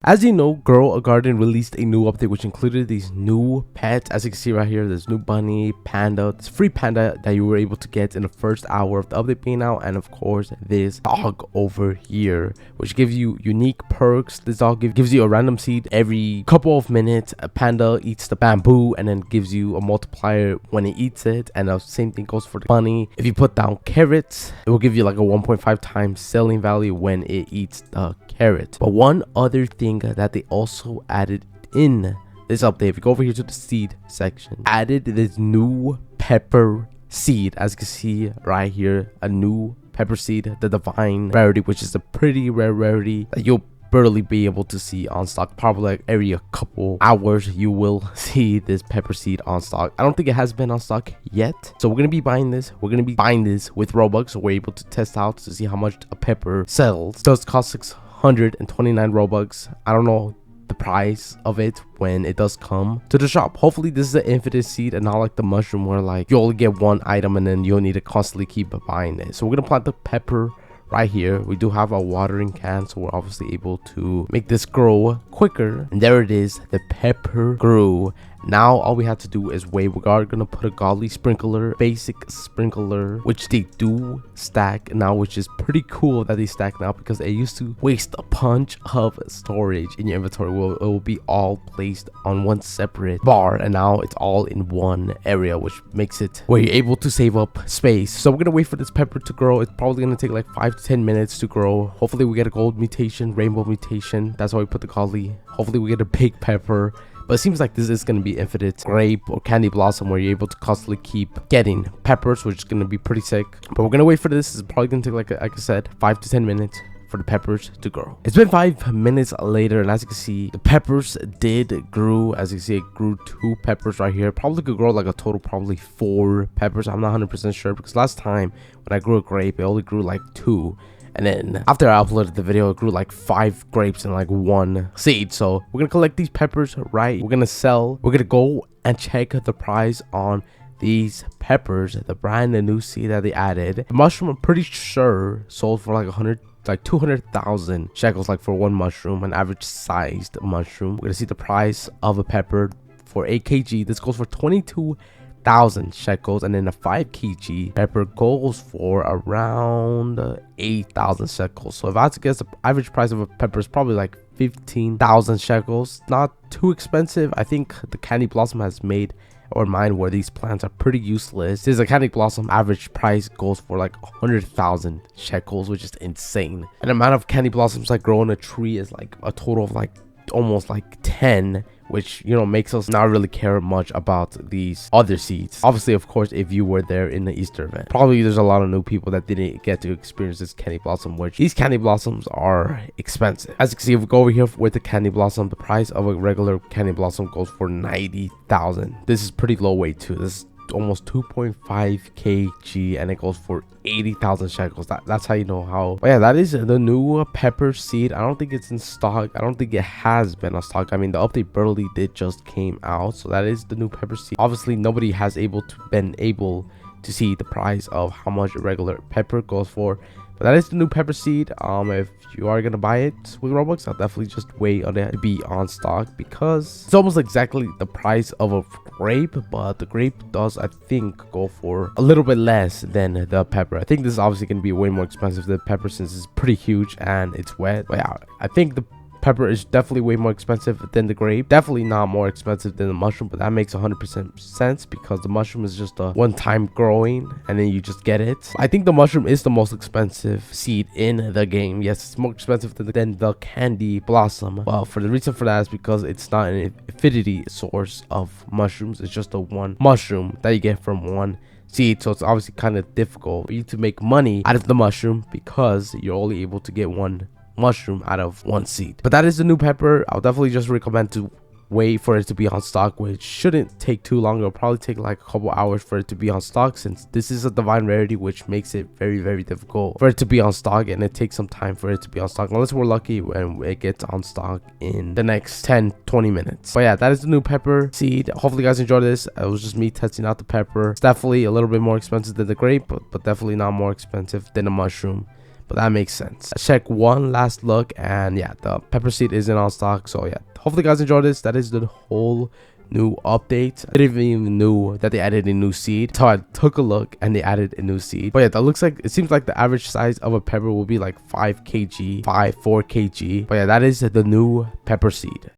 As you know, Grow a Garden released a new update which included these new pets. As you can see right here, there's new bunny, panda, this free panda that you were able to get in the first hour of the update being out, and of course this dog over here which gives you unique perks. This dog gives you a random seed every couple of minutes. A panda eats the bamboo and then gives you a multiplier when it eats it, and the same thing goes for the bunny. If you put down carrots, it will give you like a 1.5 times selling value when it eats the carrot. But one other thing that they also added in this update, if you go over here to the seed section, added this new pepper seed. As you can see right here, a new pepper seed, the divine rarity, which is a pretty rare rarity that you'll barely be able to see on stock. Probably like every couple hours you will see this pepper seed on stock. I don't think it has been on stock yet, so we're gonna be buying this. We're gonna be buying this with Robux, so we're able to test out to see how much a pepper sells. It does cost 629 Robux. I don't know the price of it when it does come to the shop. Hopefully this is an infinite seed and not like the mushroom where like you only get one item and then you'll need to constantly keep buying it. So we're gonna plant the pepper right here. We do have a watering can, so we're obviously able to make this grow quicker. And there it is, the pepper grew. Now all we have to do is wait. We are gonna put a godly sprinkler, basic sprinkler, which they do stack now, which is pretty cool that they stack now, because they used to waste a bunch of storage in your inventory. It will be all placed on one separate bar, and now it's all in one area, which makes it where you're able to save up space. So we're gonna wait for this pepper to grow. It's probably gonna take like 5 to 10 minutes to grow. Hopefully we get a gold mutation, rainbow mutation. That's why we put the godly. Hopefully we get a big pepper. But it seems like this is going to be infinite grape or candy blossom, where you're able to constantly keep getting peppers, which is going to be pretty sick. But we're going to wait for this. It's probably going to take, like I said, 5 to 10 minutes for the peppers to grow. It's been 5 minutes later, and as you can see, the peppers did grew. As you can see, it grew 2 peppers right here. Probably could grow like a total probably 4 peppers. I'm not 100% sure, because last time when I grew a grape, it only grew like 2. And then after I uploaded the video, it grew like 5 grapes and like 1 seed. So we're gonna collect these peppers, right? We're gonna sell. We're gonna go and check the price on these peppers, the brand new seed that they added. The mushroom, I'm pretty sure, sold for like 200,000 shekels, like for one mushroom, an average sized mushroom. We're gonna see the price of a pepper for 8 kg. This goes for 22,000 shekels, and then a 5 kg pepper goes for around 8,000 shekels. So if I had to guess, the average price of a pepper is probably like 15,000 shekels. Not too expensive. I think the candy blossom has made our mind where these plants are pretty useless. There's a candy blossom average price goes for like 100,000 shekels, which is insane. And the amount of candy blossoms that grow on a tree is like a total of like almost like 10, which, you know, makes us not really care much about these other seeds. Obviously, of course, if you were there in the Easter event, probably there's a lot of new people that didn't get to experience this candy blossom, which these candy blossoms are expensive. As you can see, if we go over here with the candy blossom, the price of a regular candy blossom goes for 90,000. This is pretty low weight too. This is almost 2.5 kg, and it goes for 80,000 shekels. That's how you know how. But yeah, that is the new pepper seed. I don't think it's in stock. I don't think it has been on stock. I mean, the update barely did just came out, so that is the new pepper seed. Obviously nobody has been able to see the price of how much a regular pepper goes for, but that is the new pepper seed. If you are gonna buy it with Robux, I'll definitely just wait on it to be on stock, because it's almost exactly the price of a grape, but the grape does, I think, go for a little bit less than the pepper. I think this is obviously gonna be way more expensive than the pepper, since it's pretty huge and it's wet. But yeah, I think the pepper is definitely way more expensive than the grape. Definitely not more expensive than the mushroom, but that makes 100% sense, because the mushroom is just a one-time growing and then you just get it. I think the mushroom is the most expensive seed in the game. Yes, it's more expensive than the candy blossom. Well, for the reason for that is because it's not an infinity source of mushrooms. It's just a one mushroom that you get from one seed. So it's obviously kind of difficult for you to make money out of the mushroom, because you're only able to get one mushroom out of one seed. But that is the new pepper. I'll definitely just recommend to wait for it to be on stock, which shouldn't take too long. It'll probably take like a couple hours for it to be on stock, since this is a divine rarity, which makes it very, very difficult for it to be on stock, and it takes some time for it to be on stock, unless we're lucky when it gets on stock in the next 10-20 minutes. But yeah, that is the new pepper seed. Hopefully you guys enjoyed this. It was just me testing out the pepper. It's definitely a little bit more expensive than the grape, but definitely not more expensive than the mushroom. but that makes sense. Let's check one last look, and yeah, the pepper seed isn't on stock. So yeah, hopefully you guys enjoyed this. That is the whole new update. I didn't even knew that they added a new seed, so I took a look and they added a new seed. But yeah, that looks like, it seems like the average size of a pepper will be like 5 kg, 4 kg. But yeah, that is the new pepper seed.